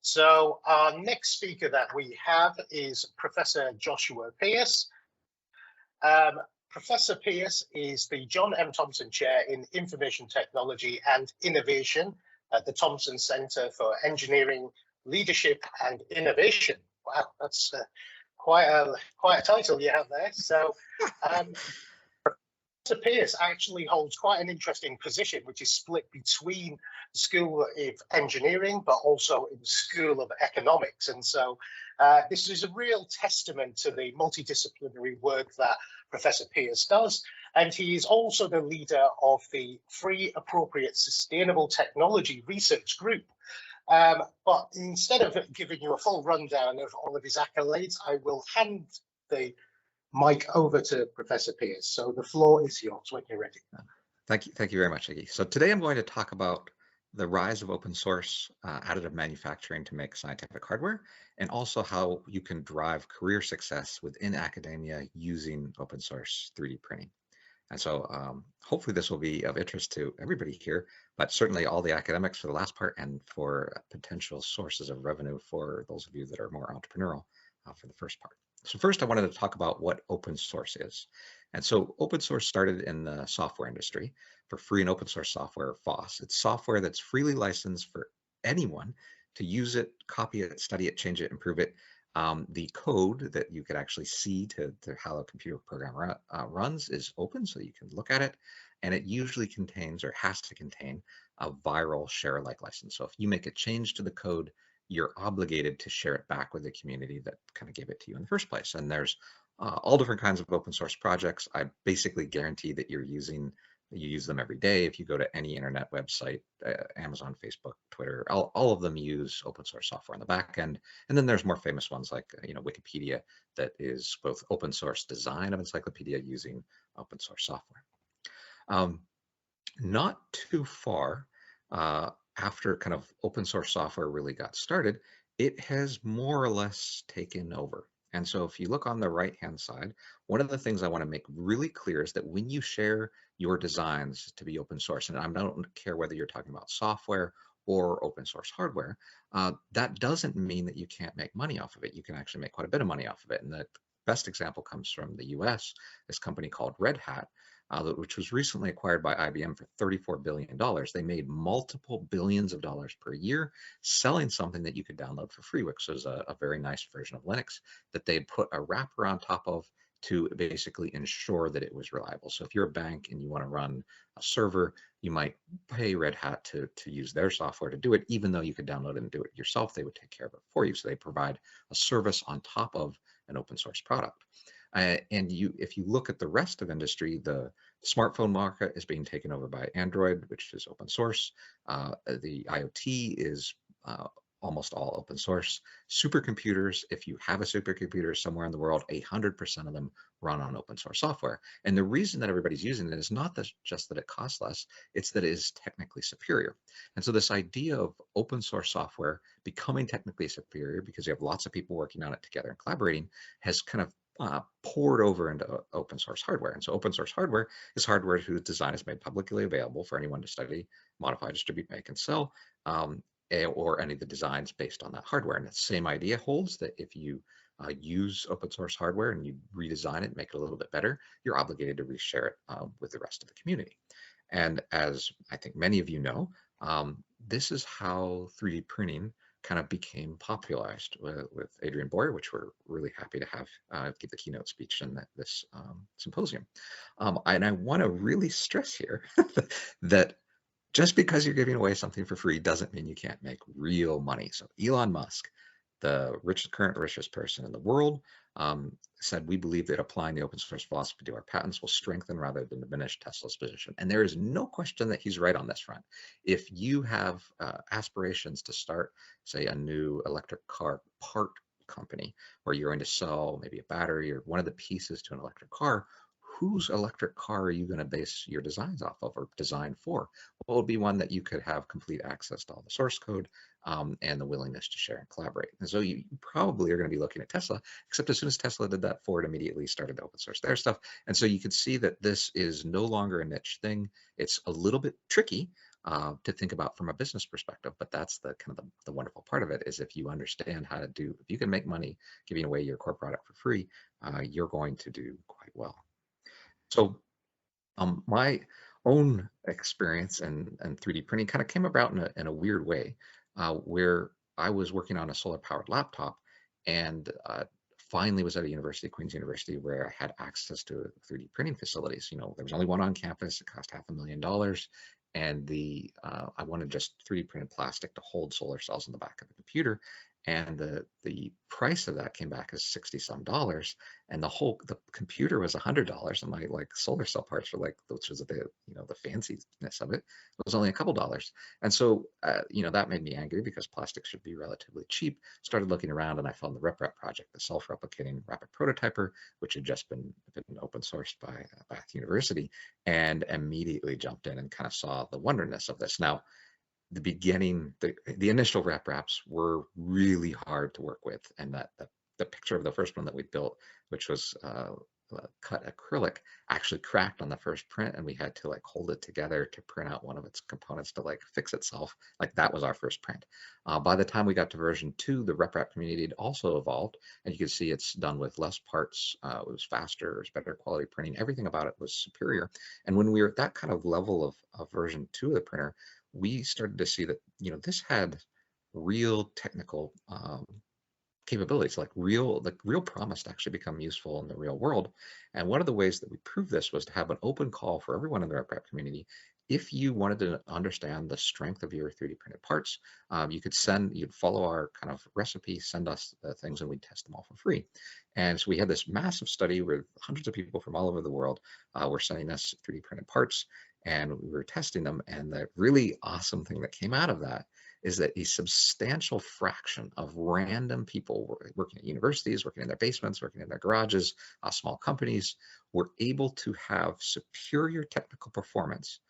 So our next speaker that we have is Professor Joshua Pearce. Professor Pearce is the John M. Thompson Chair in Information Technology and Innovation at the Thompson Center for Engineering, Leadership and Innovation. Wow, that's quite a title you have there. So Professor Pearce actually holds quite an interesting position, which is split between the School of Engineering, but also in the School of Economics. And so this is a real testament to the multidisciplinary work that Professor Pearce does. And he is also the leader of the Free Appropriate Sustainable Technology Research Group. But instead of giving you a full rundown of all of his accolades, I will hand the mic over to Professor Pearce. So the floor is yours when you're ready. Thank you very much, Iggy. So today I'm going to talk about the rise of open source additive manufacturing to make scientific hardware, and also how you can drive career success within academia using open source 3D printing. And so hopefully this will be of interest to everybody here, but certainly all the academics for the last part, and for potential sources of revenue for those of you that are more entrepreneurial for the first part. So first I wanted to talk about what open source is. And so open source started in the software industry for free and open source software, FOSS. It's software that's freely licensed for anyone to use it, copy it, study it, change it, improve it. The code that you could actually see to how a computer program runs is open, so you can look at it. And it usually contains, or has to contain, a viral share-alike license. So if you make a change to the code, you're obligated to share it back with the community that kind of gave it to you in the first place. And there's all different kinds of open source projects. I basically guarantee that you use them every day. If you go to any internet website, Amazon, Facebook, Twitter, all of them use open source software on the back end. And then there's more famous ones like Wikipedia, that is both open source design of encyclopedia using open source software. Not too far after kind of open source software really got started, it has more or less taken over. And so if you look on the right-hand side, one of the things I want to make really clear is that when you share your designs to be open source, and I don't care whether you're talking about software or open source hardware, that doesn't mean that you can't make money off of it. You can actually make quite a bit of money off of it. And the best example comes from the US, this company called Red Hat, which was recently acquired by IBM for $34 billion. They made multiple billions of dollars per year selling something that you could download for free, which was a very nice version of Linux that they put a wrapper on top of to basically ensure that it was reliable. So if you're a bank and you want to run a server, you might pay Red Hat to use their software to do it, even though you could download it and do it yourself. They would take care of it for you. So they provide a service on top of an open source product. And if you look at the rest of industry, the smartphone market is being taken over by Android, which is open source. The IoT is almost all open source. Supercomputers, if you have a supercomputer somewhere in the world, 100% of them run on open source software. And the reason that everybody's using it is not just that it costs less, it's that it is technically superior. And so this idea of open source software becoming technically superior because you have lots of people working on it together and collaborating has kind of poured over into open source hardware. And so open source hardware is hardware whose design is made publicly available for anyone to study, modify, distribute, make, and sell, or any of the designs based on that hardware. And the same idea holds that if you use open source hardware and you redesign it, make it a little bit better, you're obligated to reshare it with the rest of the community. And as I think many of you know, this is how 3D printing kind of became popularized with Adrian Boyer, which we're really happy to have give the keynote speech in this symposium. And I want to really stress here that just because you're giving away something for free doesn't mean you can't make real money. So Elon Musk, the current richest person in the world, said, we believe that applying the open source philosophy to our patents will strengthen rather than diminish Tesla's position. And there is no question that he's right on this front. If you have aspirations to start, say, a new electric car part company where you're going to sell maybe a battery or one of the pieces to an electric car, whose electric car are you going to base your designs off of or design for? Well, it would be one that you could have complete access to all the source code and the willingness to share and collaborate. And so you probably are going to be looking at Tesla, except as soon as Tesla did that, Ford immediately started to open source their stuff. And so you can see that this is no longer a niche thing. It's a little bit tricky, to think about from a business perspective. But that's the kind of the wonderful part of it, is if you understand how to do, if you can make money giving away your core product for free, you're going to do quite well. So my own experience in 3D printing kind of came about in a weird way, where I was working on a solar powered laptop, and finally was at a university, Queen's University, where I had access to 3D printing facilities. You know, there was only one on campus. It cost $500,000, and I wanted just 3D printed plastic to hold solar cells in the back of the computer. And the price of that came back as $60-some, and the computer was $100, and my like solar cell parts were like, which was the the fanciness of it, was only a couple dollars. And so that made me angry, because plastic should be relatively cheap. Started looking around, and I found the RepRap project, the self-replicating rapid prototyper, which had just been open sourced by Bath University, and immediately jumped in and kind of saw the wonderness of this. Now, the beginning, the initial RepRaps were really hard to work with, and that the picture of the first one that we built, which was cut acrylic, actually cracked on the first print, and we had to like hold it together to print out one of its components to like fix itself. Like, that was our first print. By the time we got to version 2, the RepRap community had also evolved, and you can see it's done with less parts. It was faster, it was better quality printing. Everything about it was superior. And when we were at that kind of level of version 2 of the printer, we started to see that this had real technical capabilities, like real promise to actually become useful in the real world. And one of the ways that we proved this was to have an open call for everyone in the RepRap community. If you wanted to understand the strength of your 3D printed parts, you'd follow our kind of recipe, send us the things, and we'd test them all for free. And so we had this massive study where hundreds of people from all over the world were sending us 3D printed parts, and we were testing them. And the really awesome thing that came out of that is that a substantial fraction of random people working at universities, working in their basements, working in their garages, small companies, were able to have superior technical performance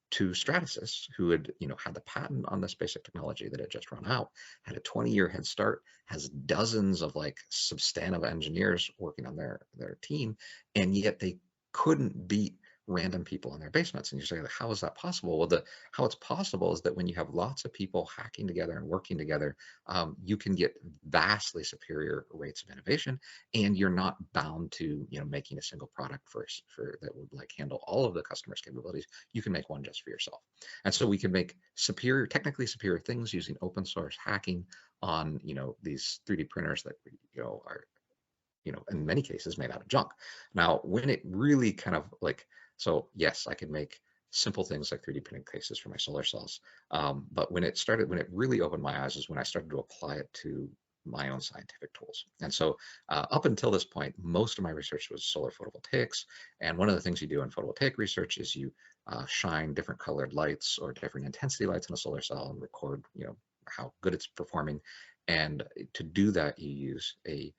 to Stratasys, who had had the patent on this basic technology that had just run out, had a 20-year head start, has dozens of like substantive engineers working on their team, and yet they couldn't beat random people in their basements. And you say, how is that possible? Well, how it's possible is that when you have lots of people hacking together and working together, you can get vastly superior rates of innovation, and you're not bound to making a single product for that would like handle all of the customer's capabilities. You can make one just for yourself. And so we can make technically superior things using open source hacking on these 3D printers that are in many cases made out of junk. Now, when it really kind of like, so yes, I could make simple things like 3D printing cases for my solar cells. But when it really opened my eyes is when I started to apply it to my own scientific tools. And so up until this point, most of my research was solar photovoltaics. And one of the things you do in photovoltaic research is you shine different colored lights or different intensity lights on a solar cell and record, how good it's performing. And to do that, you use a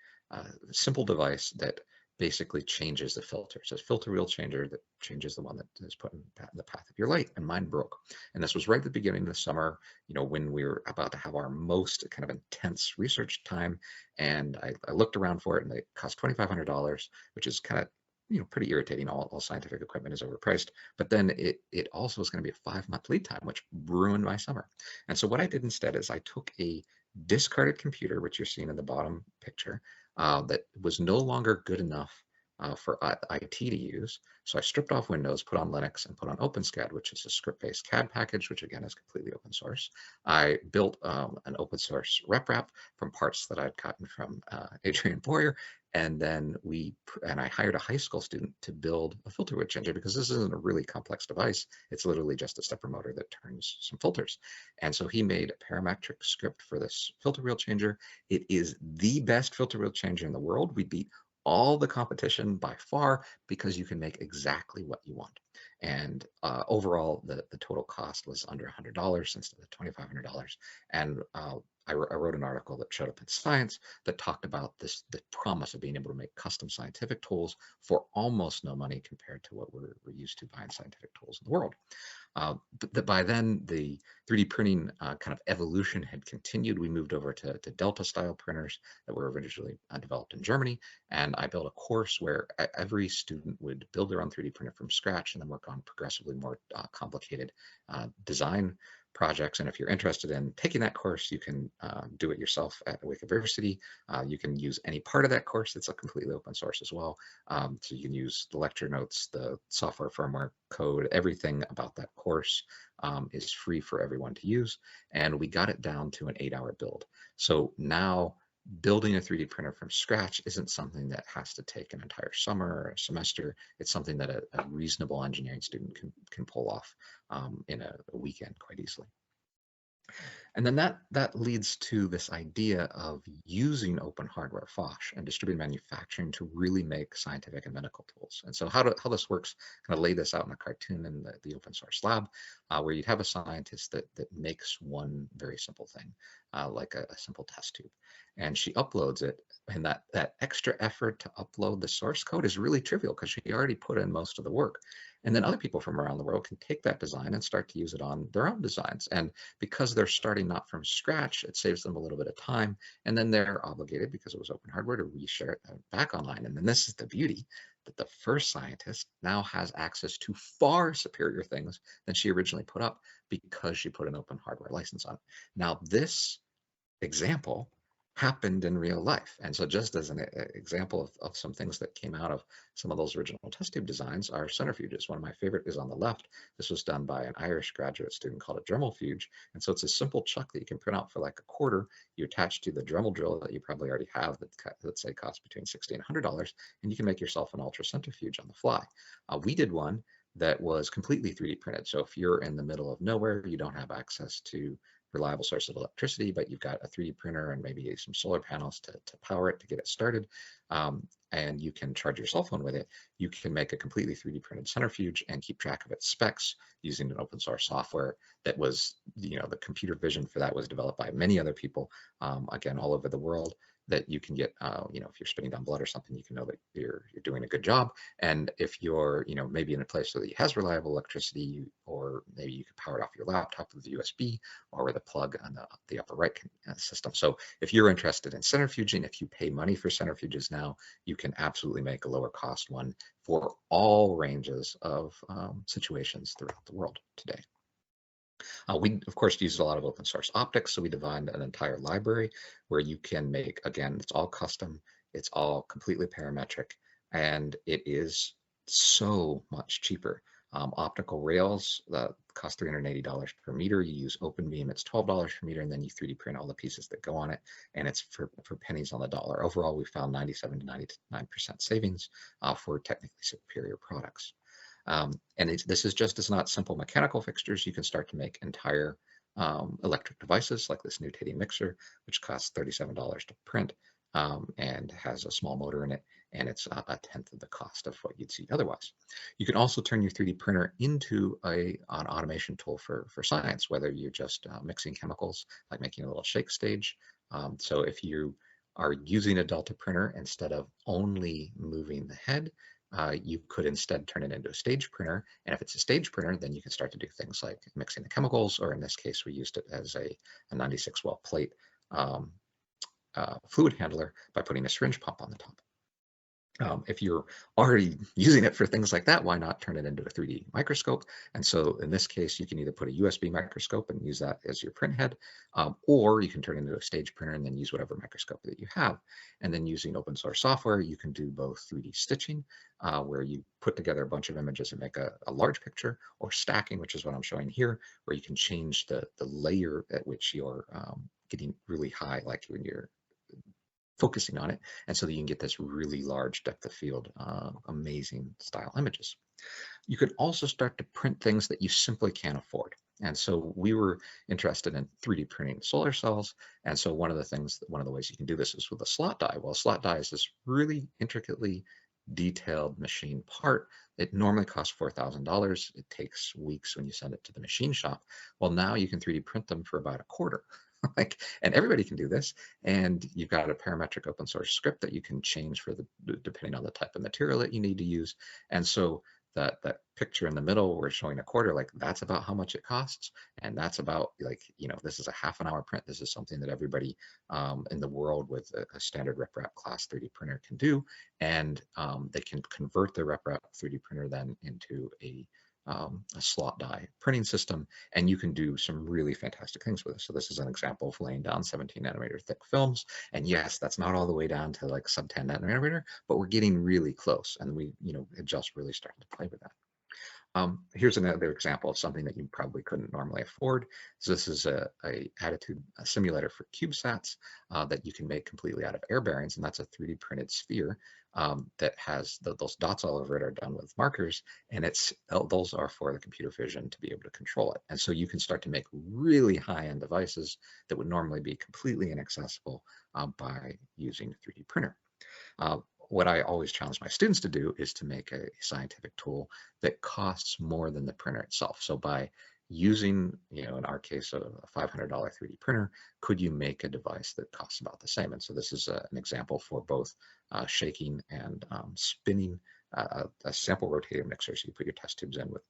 simple device that basically changes the filter. It's a filter wheel changer that changes the one that is put in the path of your light, and mine broke. And this was right at the beginning of the summer, when we were about to have our most kind of intense research time. And I looked around for it, and it cost $2,500, which is kind of pretty irritating. All scientific equipment is overpriced, but then it also was going to be a 5-month lead time, which ruined my summer. And so what I did instead is I took a discarded computer, which you're seeing in the bottom picture, that was no longer good enough for IT to use. So I stripped off Windows, put on Linux, and put on OpenSCAD, which is a script-based CAD package, which again is completely open source. I built an open source RepRap from parts that I'd gotten from Adrian Boyer, and then I hired a high school student to build a filter wheel changer, because this isn't a really complex device. It's literally just a stepper motor that turns some filters. And so he made a parametric script for this filter wheel changer. It is the best filter wheel changer in the world. We beat all the competition by far, because you can make exactly what you want. And overall, the total cost was under $100 instead of $2,500. And I wrote an article that showed up in Science that talked about the promise of being able to make custom scientific tools for almost no money compared to what we're used to buying scientific tools in the world. But by then, the 3D printing kind of evolution had continued. We moved over to Delta style printers that were originally developed in Germany. And I built a course where every student would build their own 3D printer from scratch and then work on progressively more complicated design projects. And if you're interested in taking that course, you can do it yourself at Wake University. You can use any part of that course. It's a completely open source as well. So you can use the lecture notes, the software firmware code, everything about that course is free for everyone to use. And we got it down to an 8-hour build. So now building a 3D printer from scratch isn't something that has to take an entire summer or a semester. It's something that a reasonable engineering student can pull off in a weekend quite easily. And then that leads to this idea of using open hardware, FOSH, and distributed manufacturing to really make scientific and medical tools. And so how this works, kind of lay this out in a cartoon in the open source lab, where you'd have a scientist that makes one very simple thing, like a simple test tube. And she uploads it, and that extra effort to upload the source code is really trivial because she already put in most of the work. And then other people from around the world can take that design and start to use it on their own designs. And because they're starting not from scratch, it saves them a little bit of time. And then they're obligated, because it was open hardware, to reshare it back online. And then this is the beauty, that the first scientist now has access to far superior things than she originally put up because she put an open hardware license on it. Now, this example happened in real life. And so just as an example of some things that came out of some of those original test tube designs are centrifuges. One of my favorite is on the left. This was done by an Irish graduate student called a Dremel fuge. And so it's a simple chuck that you can print out for like a quarter. You attach to the Dremel drill that you probably already have that, let's say, costs between $60 and $100, and you can make yourself an ultra centrifuge on the fly. We did one that was completely 3D printed. So if you're in the middle of nowhere, you don't have access to reliable source of electricity, but you've got a 3D printer and maybe some solar panels to power it to get it started, and you can charge your cell phone with it, you can make a completely 3D printed centrifuge and keep track of its specs using an open source software that was, the computer vision for that was developed by many other people, again, all over the world, that you can get, if you're spitting down blood or something, you can know that you're doing a good job. And if you're, maybe in a place that has reliable electricity, or maybe you could power it off your laptop with a USB or with a plug on the upper right system. So if you're interested in centrifuging, if you pay money for centrifuges now, you can absolutely make a lower cost one for all ranges of situations throughout the world today. We, of course, used a lot of open source optics, so we designed an entire library where you can make, again, it's all custom, it's all completely parametric, and it is so much cheaper. Optical rails cost $380 per meter. You use open beam, it's $12 per meter, and then you 3D print all the pieces that go on it, and it's for pennies on the dollar. Overall, we found 97 to 99% savings for technically superior products. And this is just as not simple mechanical fixtures. You can start to make entire electric devices like this new titty mixer, which costs $37 to print and has a small motor in it, and it's a tenth of the cost of what you'd see otherwise. You can also turn your 3D printer into an automation tool for science, whether you're just mixing chemicals, like making a little shake stage. So if you are using a Delta printer instead of only moving the head, you could instead turn it into a stage printer. And if it's a stage printer, then you can start to do things like mixing the chemicals, or in this case, we used it as a 96 well plate fluid handler by putting a syringe pump on the top. If you're already using it for things like that, why not turn it into a 3D microscope? And so in this case, you can either put a USB microscope and use that as your print head, or you can turn it into a stage printer and then use whatever microscope that you have. And then using open source software, you can do both 3D stitching, where you put together a bunch of images and make a large picture, or stacking, which is what I'm showing here, where you can change the layer at which you're getting really high, like when you're focusing on it, and so that you can get this really large depth of field, amazing style images. You could also start to print things that you simply can't afford. And so we were interested in 3D printing solar cells. And so one of the ways you can do this is with a slot die. Well, a slot die is this really intricately detailed machine part. It normally costs $4,000. It takes weeks when you send it to the machine shop. Well, now you can 3D print them for about a quarter. And everybody can do this. And you've got a parametric open source script that you can change for depending on the type of material that you need to use. And so that picture in the middle, we're showing a quarter, like that's about how much it costs. And that's about this is a half an hour print. This is something that everybody in the world with a standard RepRap class 3D printer can do. And they can convert the RepRap 3D printer then into a slot die printing system, and you can do some really fantastic things with it. So this is an example of laying down 17 nanometer thick films. And yes, that's not all the way down to like sub 10 nanometer, but we're getting really close, and we, it just really starting to play with that. Here's another example of something that you probably couldn't normally afford. So this is a attitude simulator for CubeSats that you can make completely out of air bearings, and that's a 3D printed sphere that has those dots all over it are done with markers, and those are for the computer vision to be able to control it. And so you can start to make really high-end devices that would normally be completely inaccessible by using a 3D printer. What I always challenge my students to do is to make a scientific tool that costs more than the printer itself. So by using, in our case, a $500 3D printer, could you make a device that costs about the same? And so this is an example for both shaking and spinning a sample rotating mixer. So you put your test tubes in with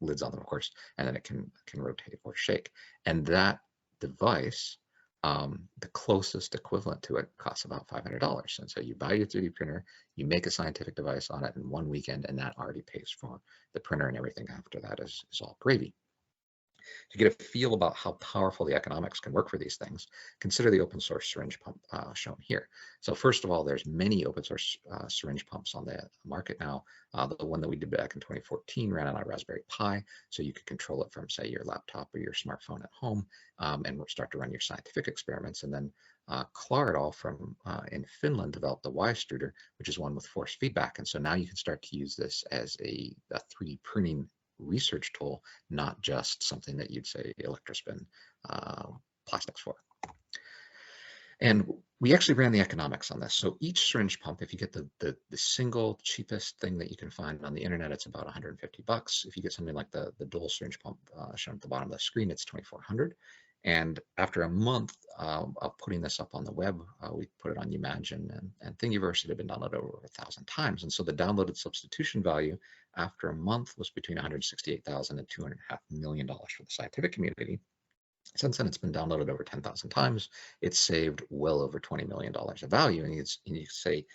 lids on them, of course, and then it can rotate or shake. And that device, the closest equivalent to it costs about $500. And so you buy your 3D printer, you make a scientific device on it in one weekend, and that already pays for the printer, and everything after that is all gravy. To get a feel about how powerful the economics can work for these things, consider the open source syringe pump shown here. So first of all, there's many open source syringe pumps on the market now. The one that we did back in 2014 ran on a Raspberry Pi, so you could control it from, say, your laptop or your smartphone at home, and start to run your scientific experiments. And then Klar et al. From in Finland developed the Y-Struder, which is one with force feedback. And so now you can start to use this as a 3D printing research tool, not just something that you'd say electrospin plastics for. And we actually ran the economics on this. So each syringe pump, if you get the single cheapest thing that you can find on the internet, it's about $150. If you get something like the dual syringe pump shown at the bottom of the screen, it's $2,400. And after a month of putting this up on the web, we put it on Imagine and Thingiverse. It had been downloaded over 1,000 times. And so the downloaded substitution value after a month was between $168,000 and $2.5 million for the scientific community. Since then, it's been downloaded over 10,000 times. It's saved well over $20 million of value. And you say,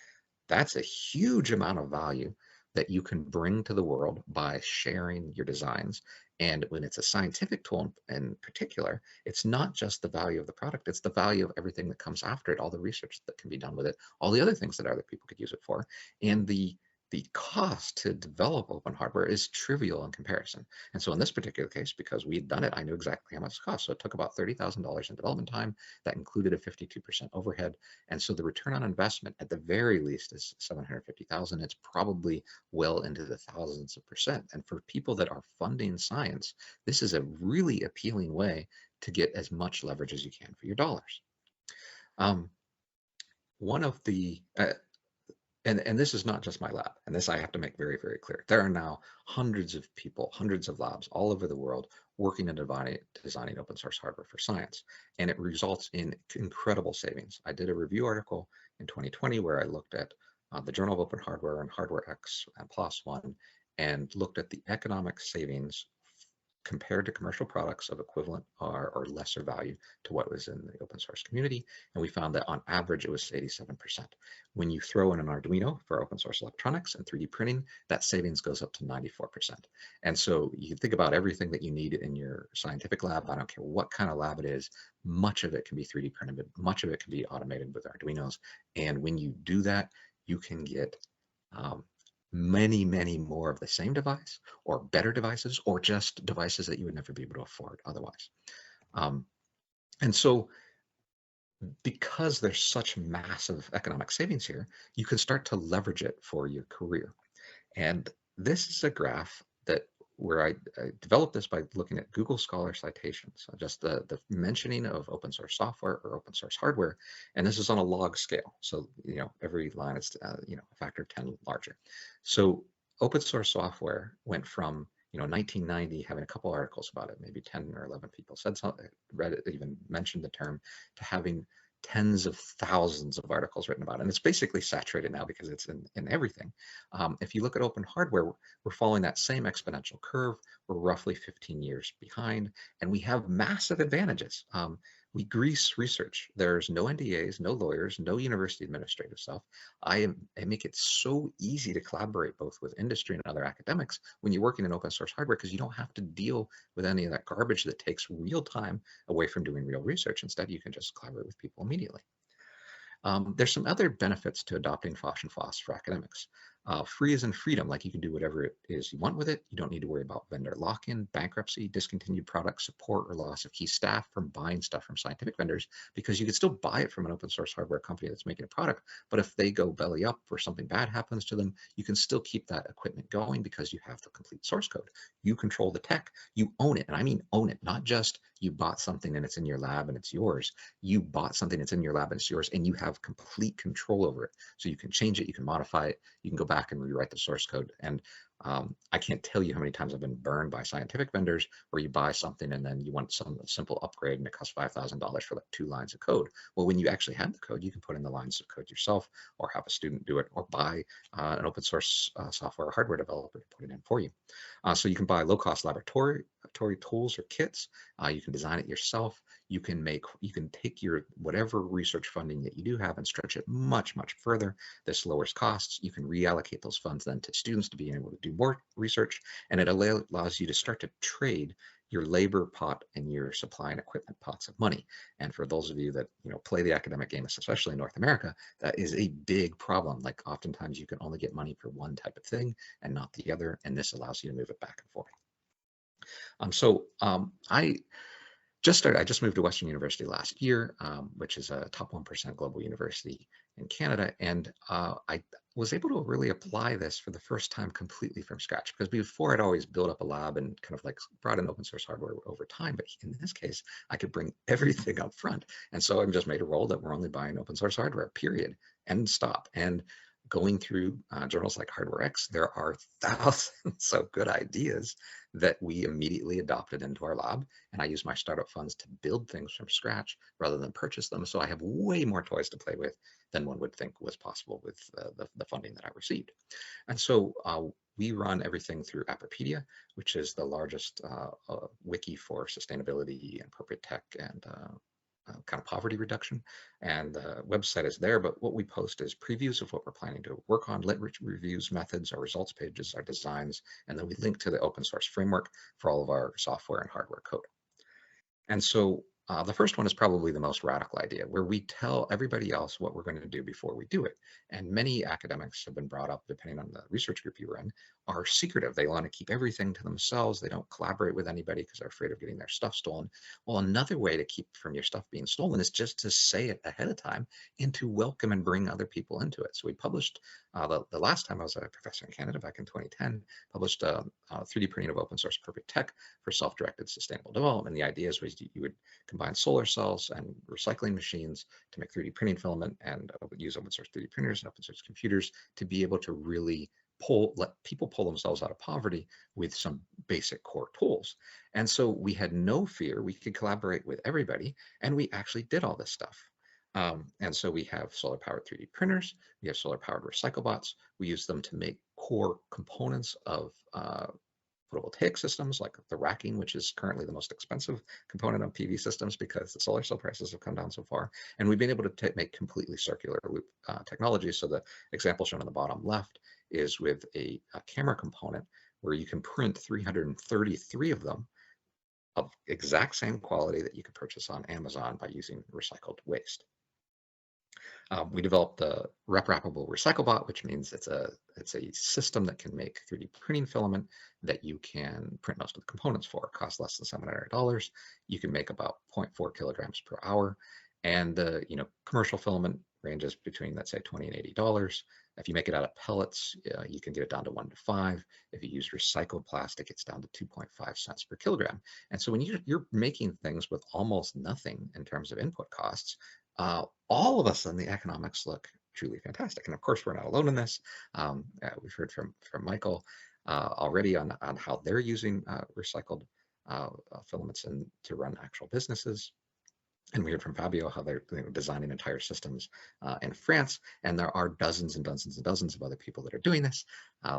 that's a huge amount of value that you can bring to the world by sharing your designs. And when it's a scientific tool in particular, it's not just the value of the product, it's the value of everything that comes after it, all the research that can be done with it, all the other things that other people could use it for. And the cost to develop open hardware is trivial in comparison. And so in this particular case, because we had done it, I knew exactly how much it cost. So it took about $30,000 in development time. That included a 52% overhead. And so the return on investment at the very least is $750,000. It's probably well into the thousands of percent. And for people that are funding science, this is a really appealing way to get as much leverage as you can for your dollars. One of the and this is not just my lab, and this I have to make very, very clear. There are now hundreds of people, hundreds of labs all over the world working on designing open source hardware for science, and it results in incredible savings. I did a review article in 2020 where I looked at the Journal of Open Hardware and Hardware X and PLOS1 and looked at the economic savings compared to commercial products of equivalent or lesser value to what was in the open source community. And we found that on average, it was 87%. When you throw in an Arduino for open source electronics and 3D printing, that savings goes up to 94%. And so you can think about everything that you need in your scientific lab. I don't care what kind of lab it is, much of it can be 3D printed, but much of it can be automated with Arduinos. And when you do that, you can get many, many more of the same device or better devices or just devices that you would never be able to afford otherwise. And so because there's such massive economic savings here, you can start to leverage it for your career. And this is a graph where I developed this by looking at Google Scholar citations, just the mentioning of open source software or open source hardware. And this is on a log scale. So, every line is, a factor of 10 larger. So open source software went from, 1990, having a couple articles about it, maybe 10 or 11 people said something, read it, even mentioned the term, to having tens of thousands of articles written about it. And it's basically saturated now because it's in everything. If you look at open hardware, we're following that same exponential curve. We're roughly 15 years behind, and we have massive advantages. We grease research. There's no NDAs, no lawyers, no university administrative stuff. I make it so easy to collaborate both with industry and other academics when you're working in open source hardware, because you don't have to deal with any of that garbage that takes real time away from doing real research. Instead, you can just collaborate with people immediately. There's some other benefits to adopting FOSH and FOSS for academics. Free is in freedom, like you can do whatever it is you want with it. You don't need to worry about vendor lock-in, bankruptcy, discontinued product support, or loss of key staff from buying stuff from scientific vendors, because you can still buy it from an open source hardware company that's making a product, but if they go belly up or something bad happens to them, you can still keep that equipment going because you have the complete source code. You control the tech, you own it, and I mean own it, not just you bought something and it's in your lab and it's yours. You bought something that's in your lab and it's yours, and you have complete control over it. So you can change it, you can modify it, you can go back and rewrite the source code. And I can't tell you how many times I've been burned by scientific vendors where you buy something and then you want some simple upgrade and it costs $5,000 for like 2 lines of code. Well, when you actually have the code, you can put in the lines of code yourself, or have a student do it, or buy an open source software or hardware developer to put it in for you. So you can buy low-cost laboratory tools or kits. You can design it yourself. You can take your whatever research funding that you do have and stretch it much, much further. This lowers costs. You can reallocate those funds then to students to be able to do more research, and it allows you to start to trade your labor pot and your supply and equipment pots of money. And for those of you that play the academic game, especially in North America, that is a big problem. Like oftentimes you can only get money for one type of thing and not the other, and this allows you to move it back and forth. I just moved to Western University last year, which is a top 1% global university in Canada. And I was able to really apply this for the first time completely from scratch, because before I'd always built up a lab and kind of like brought in open source hardware over time. But in this case, I could bring everything up front. And so I've just made a rule that we're only buying open source hardware, period, end stop. And going through journals like Hardware X, there are thousands of good ideas that we immediately adopted into our lab. And I use my startup funds to build things from scratch rather than purchase them. So I have way more toys to play with than one would think was possible with the funding that I received. And so we run everything through Appropedia, which is the largest wiki for sustainability and appropriate tech and kind of poverty reduction. And the website is there, but what we post is previews of what we're planning to work on, lit reviews, methods, our results pages, our designs, and then we link to the open source framework for all of our software and hardware code. And so the first one is probably the most radical idea, where we tell everybody else what we're going to do before we do it. And many academics have been brought up, depending on the research group you were in, are secretive. They want to keep everything to themselves. They don't collaborate with anybody because they're afraid of getting their stuff stolen. Well, another way to keep from your stuff being stolen is just to say it ahead of time and to welcome and bring other people into it. So we published, the last time I was a professor in Canada back in 2010, published 3D printing of open source appropriate tech for self-directed sustainable development. The idea was you would combine solar cells and recycling machines to make 3D printing filament, and use open source 3D printers and open source computers to be able to really let people pull themselves out of poverty with some basic core tools. And so we had no fear. We could collaborate with everybody, and we actually did all this stuff. And so we have solar powered 3D printers, we have solar powered recycle bots. We use them to make core components of photovoltaic systems, like the racking, which is currently the most expensive component of PV systems because the solar cell prices have come down so far. And we've been able to make completely circular loop technology. So the example shown on the bottom left is with a camera component where you can print 333 of them of exact same quality that you could purchase on Amazon by using recycled waste. We developed the RepRapable recycle bot, which means it's a system that can make 3D printing filament that you can print most of the components for. It costs less than $700. You can make about 0.4 kilograms per hour, and the commercial filament ranges between, let's say, $20 and $80. If you make it out of pellets, you can get it down to 1 to 5. If you use recycled plastic, it's down to 2.5 cents per kilogram. And so when you're making things with almost nothing in terms of input costs, all of a sudden the economics look truly fantastic. And of course, we're not alone in this. We've heard from Michael. already on how they're using recycled filaments and to run actual businesses. And we heard from Fabio how they're designing entire systems in France, and there are dozens and dozens and dozens of other people that are doing this,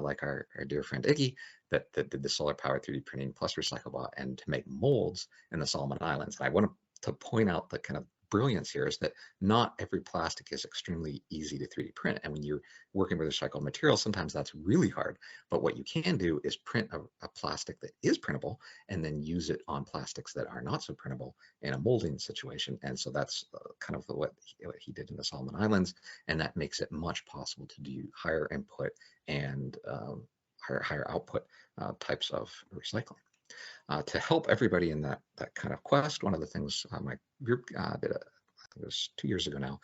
like our dear friend Iggy, that did the solar-powered 3D printing plus recyclable and to make molds in the Solomon Islands. And I want to point out the kind of brilliance here is that not every plastic is extremely easy to 3D print. And when you're working with recycled materials, sometimes that's really hard. But what you can do is print a plastic that is printable and then use it on plastics that are not so printable in a molding situation. And so that's kind of what he did in the Solomon Islands. And that makes it much possible to do higher input and higher output types of recycling. To help everybody in that kind of quest, one of the things my group did, I think it was 2 years ago now,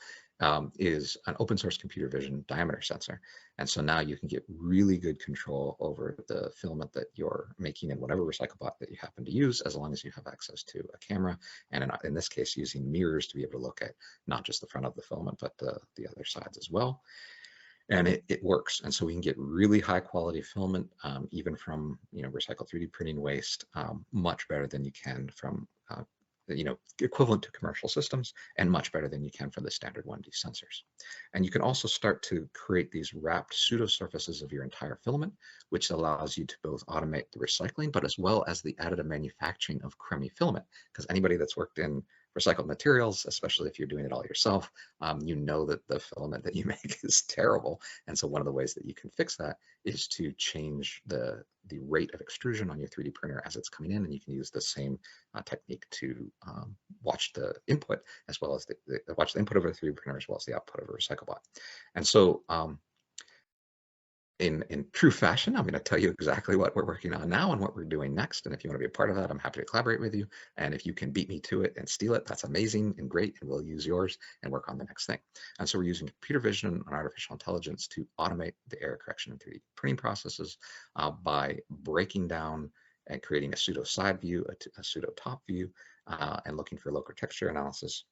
is an open source computer vision diameter sensor. And so now you can get really good control over the filament that you're making in whatever recycle bot that you happen to use, as long as you have access to a camera, and in this case, using mirrors to be able to look at not just the front of the filament, but the other sides as well. And it works. And so we can get really high quality filament, even from recycled 3D printing waste, much better than you can from equivalent to commercial systems, and much better than you can for the standard 1D sensors. And you can also start to create these wrapped pseudo surfaces of your entire filament, which allows you to both automate the recycling, but as well as the additive manufacturing of crummy filament. Because anybody that's worked in recycled materials, especially if you're doing it all yourself, you know that the filament that you make is terrible. And so one of the ways that you can fix that is to change the rate of extrusion on your 3D printer as it's coming in, and you can use the same technique to watch the input as well as watch the input of a 3D printer as well as the output of a recycle bot. And so in true fashion, I'm going to tell you exactly what we're working on now and what we're doing next. And if you want to be a part of that, I'm happy to collaborate with you. And if you can beat me to it and steal it, that's amazing and great. And we'll use yours and work on the next thing. And so we're using computer vision and artificial intelligence to automate the error correction and 3D printing processes by breaking down and creating a pseudo side view, a pseudo top view, and looking for local texture analysis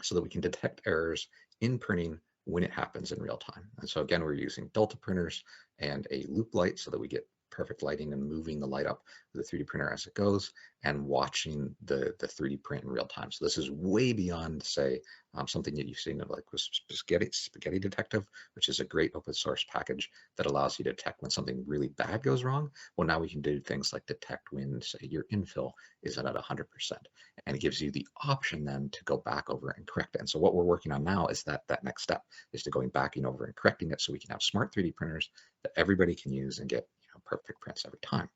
so that we can detect errors in printing when it happens in real time. And so again, we're using Delta printers and a loop light so that we get perfect lighting and moving the light up with the 3D printer as it goes and watching the 3D print in real time. So this is way beyond, say, something that you've seen of like with Spaghetti Detective, which is a great open source package that allows you to detect when something really bad goes wrong. Well, now we can do things like detect when, say, your infill isn't at 100%. And it gives you the option then to go back over and correct it. And so what we're working on now is that next step is to going back over and correcting it so we can have smart 3D printers that everybody can use and get perfect prints every time.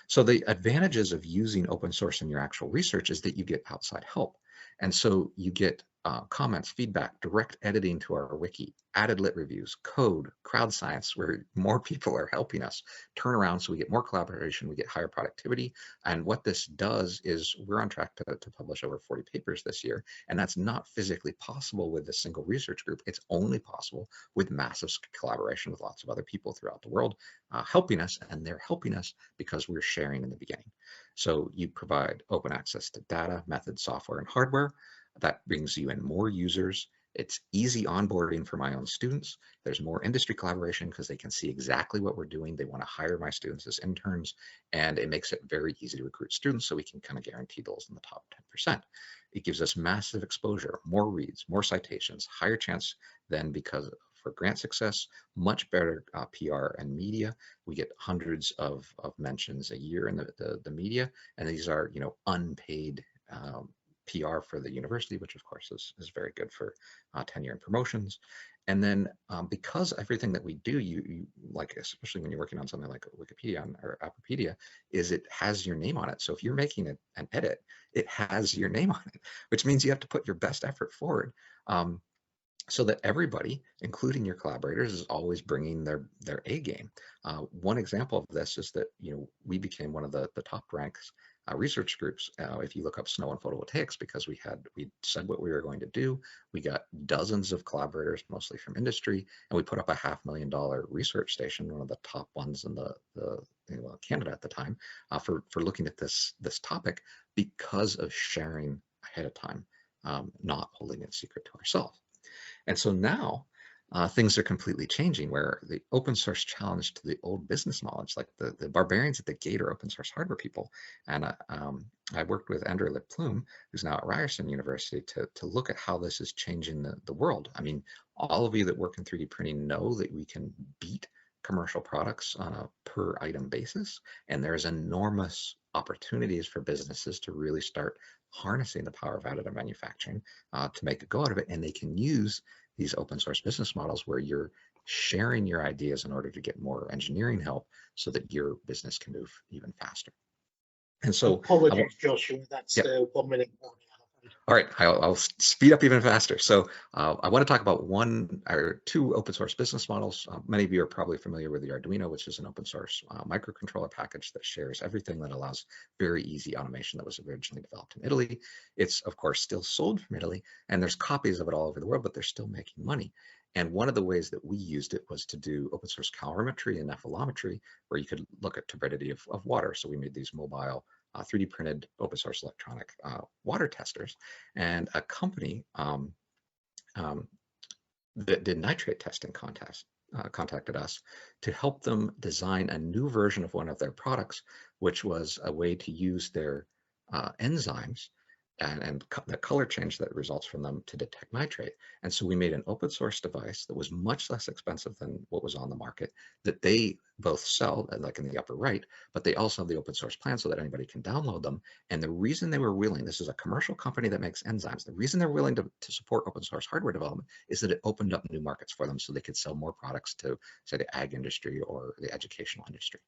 So the advantages of using open source in your actual research is that you get outside help. And so you get comments, feedback, direct editing to our wiki, added lit reviews, code, crowd science, where more people are helping us turn around so we get more collaboration, we get higher productivity. And what this does is we're on track to publish over 40 papers this year. And that's not physically possible with a single research group. It's only possible with massive collaboration with lots of other people throughout the world helping us, and they're helping us because we're sharing in the beginning. So you provide open access to data, methods, software, and hardware. That brings you in more users. It's easy onboarding for my own students. There's more industry collaboration because they can see exactly what we're doing. They want to hire my students as interns, and it makes it very easy to recruit students so we can kind of guarantee those in the top 10%. It gives us massive exposure, more reads, more citations, higher chance then because for grant success, much better PR and media. We get hundreds of mentions a year in the media, and these are unpaid PR for the university, which of course is very good for tenure and promotions. And then because everything that we do, you like, especially when you're working on something like Wikipedia or Appipedia, is it has your name on it. So if you're making an edit, it has your name on it, which means you have to put your best effort forward. So that everybody, including your collaborators, is always bringing their A game. One example of this is that we became one of the top ranks research groups if you look up snow and photovoltaics, because we said what we were going to do. We got dozens of collaborators, mostly from industry, and we put up a $500,000 research station, one of the top ones in Canada at the time, for looking at this topic because of sharing ahead of time, not holding it secret to ourselves. And so now things are completely changing, where the open source challenge to the old business knowledge, like the barbarians at the gate are open source hardware people. And I worked with Andrew Lipplume, who's now at Ryerson University, to look at how this is changing the world. I mean, all of you that work in 3D printing know that we can beat commercial products on a per item basis. And there's enormous opportunities for businesses to really start harnessing the power of additive manufacturing to make a go out of it. And they can use these open source business models where you're sharing your ideas in order to get more engineering help so that your business can move even faster. And so, apologies, Joshua, that's yep. the 1 minute warning. All right, I'll speed up even faster. So I want to talk about one or two open source business models. Many of you are probably familiar with the Arduino, which is an open source microcontroller package that shares everything that allows very easily automation that was originally developed in Italy. It's, of course, still sold from Italy, and there's copies of it all over the world, but they're still making money. And one of the ways that we used it was to do open source calorimetry and nephelometry, where you could look at turbidity of water. So we made these mobile 3D printed open source electronic water testers, and a company that did nitrate testing contacted us to help them design a new version of one of their products, which was a way to use their enzymes and the color change that results from them to detect nitrate. And so we made an open source device that was much less expensive than what was on the market, that they both sell, like in the upper right, but they also have the open source plan so that anybody can download them. And the reason they were willing, this is a commercial company that makes enzymes, the reason they're willing to support open source hardware development is that it opened up new markets for them so they could sell more products to, say, the ag industry or the educational industry.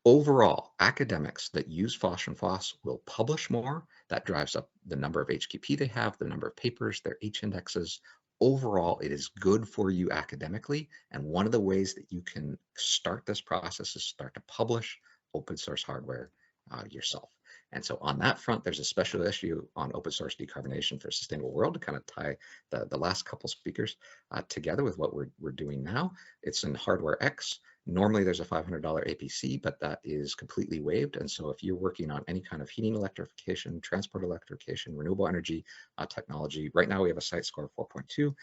Overall, academics that use FOSH and FOSS will publish more. That drives up the number of HQP they have, the number of papers, their H indexes. Overall, it is good for you academically. And one of the ways that you can start this process is start to publish open source hardware yourself. And so on that front, there's a special issue on open source decarbonization for a sustainable world to kind of tie the last couple speakers together with what we're doing now. It's in Hardware X. Normally there's a $500 APC, but that is completely waived. And so if you're working on any kind of heating electrification, transport electrification, renewable energy technology, right now we have a site score of 4.2.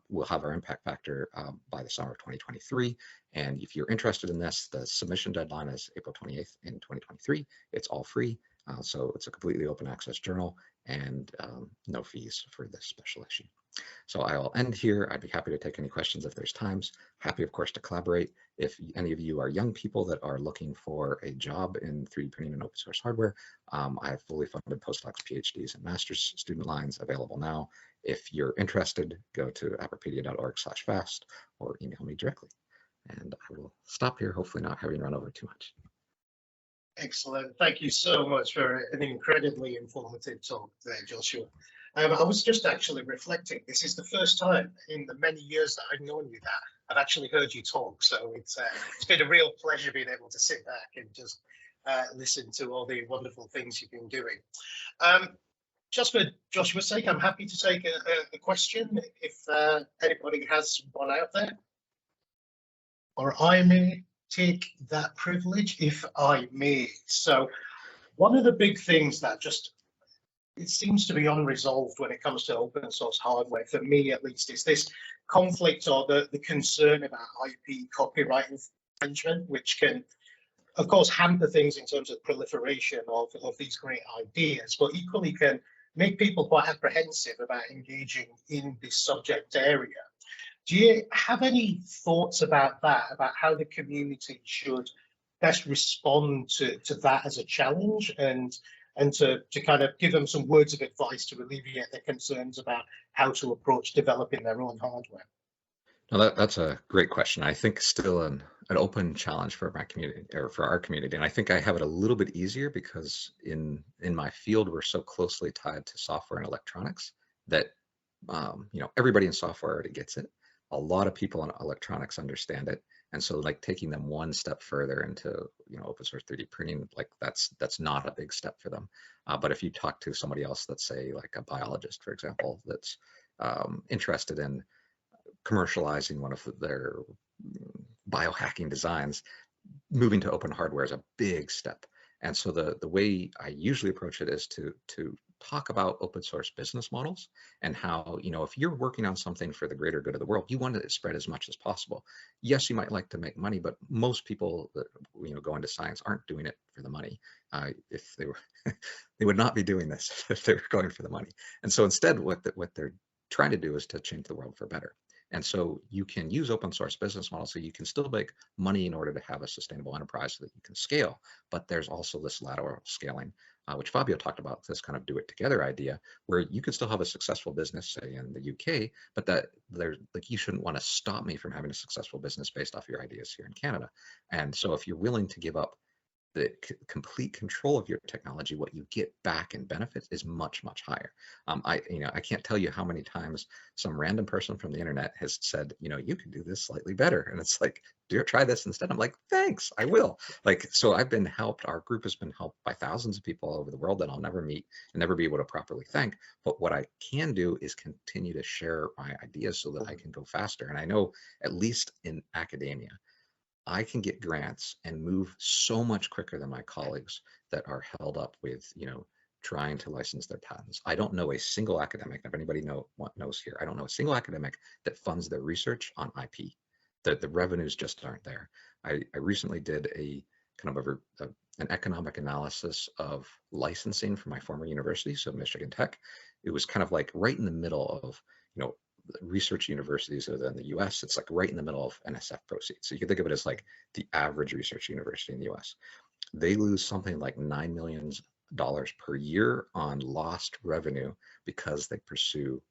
We'll have our impact factor by the summer of 2023. And if you're interested in this, the submission deadline is April 28th in 2023. It's all free. So it's a completely open access journal and no fees for this special issue. So I'll end here. I'd be happy to take any questions if there's times. Happy, of course, to collaborate. If any of you are young people that are looking for a job in 3D printing and open source hardware, I have fully funded postdocs, PhDs, and master's student lines available now. If you're interested, go to appropedia.org/fast or email me directly. And I will stop here, hopefully not having run over too much. Excellent. Thank you so much for an incredibly informative talk there, Joshua. I was just actually reflecting. This is the first time in the many years that I've known you that I've actually heard you talk. So it's been a real pleasure being able to sit back and just listen to all the wonderful things you've been doing. Just for Joshua's sake, I'm happy to take a question if anybody has one out there. Or I may take that privilege if I may. So one of the big things that it seems to be unresolved when it comes to open source hardware, for me at least, is this conflict or the concern about IP copyright infringement, which can, of course, hamper things in terms of proliferation of these great ideas, but equally can make people quite apprehensive about engaging in this subject area. Do you have any thoughts about that, about how the community should best respond to that as a challenge and to kind of give them some words of advice to alleviate their concerns about how to approach developing their own hardware? Now that's a great question. I think still an open challenge for my community or for our community. And I think I have it a little bit easier because in my field, we're so closely tied to software and electronics that, everybody in software already gets it. A lot of people in electronics understand it. And so like taking them one step further into, open source 3D printing, like that's not a big step for them. But if you talk to somebody else, let's say like a biologist, for example, that's interested in commercializing one of their biohacking designs, moving to open hardware is a big step. And so the way I usually approach it is to talk about open source business models and how, if you're working on something for the greater good of the world, you want it to spread as much as possible. Yes, you might like to make money, but most people that go into science aren't doing it for the money. If they were, they would not be doing this if they were going for the money. And so instead, what they're trying to do is to change the world for better. And so you can use open source business models so you can still make money in order to have a sustainable enterprise so that you can scale. But there's also this lateral scaling, which Fabio talked about, this kind of do it together idea, where you can still have a successful business, say in the UK, but that you shouldn't want to stop me from having a successful business based off your ideas here in Canada. And so if you're willing to give up the complete control of your technology, what you get back in benefits is much, much higher. I can't tell you how many times some random person from the internet has said, you can do this slightly better. And it's like, try this instead. I'm like, thanks, I will. So I've been helped. Our group has been helped by thousands of people all over the world that I'll never meet and never be able to properly thank. But what I can do is continue to share my ideas so that I can go faster. And I know, at least in academia, I can get grants and move so much quicker than my colleagues that are held up with, trying to license their patents. I don't know a single academic, if anybody knows here, I don't know a single academic that funds their research on IP. The revenues just aren't there. I recently did a kind of an economic analysis of licensing for my former university, so Michigan Tech. It was kind of like right in the middle of, research universities within the US. It's like right in the middle of NSF proceeds. So you can think of it as like the average research university in the US. They lose something like $9 million per year on lost revenue because they pursue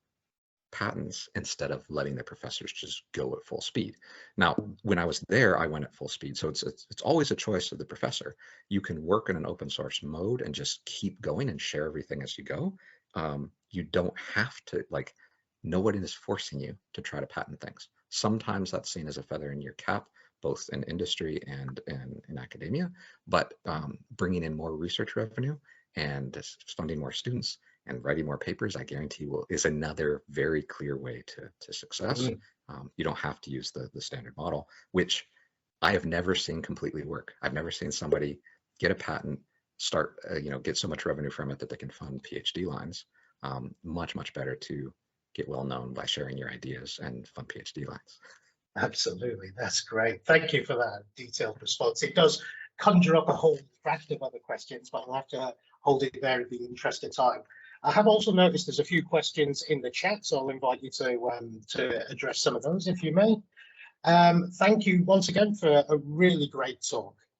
patents instead of letting the professors just go at full speed. Now, when I was there, I went at full speed. So it's always a choice of the professor. You can work in an open source mode and just keep going and share everything as you go. You don't have to, nobody is forcing you to try to patent things. Sometimes that's seen as a feather in your cap, both in industry and in academia, but bringing in more research revenue and funding more students and writing more papers, I guarantee is another very clear way to success. Mm-hmm. You don't have to use the standard model, which I have never seen completely work. I've never seen somebody get a patent, start, get so much revenue from it that they can fund PhD lines. Much, much better to get well known by sharing your ideas and fund PhD lines. Absolutely, that's great. Thank you for that detailed response. It does conjure up a whole raft of other questions, but I'll have to hold it there in the interest of time. I have also noticed there's a few questions in the chat, so I'll invite you to address some of those if you may. Thank you once again for a really great talk.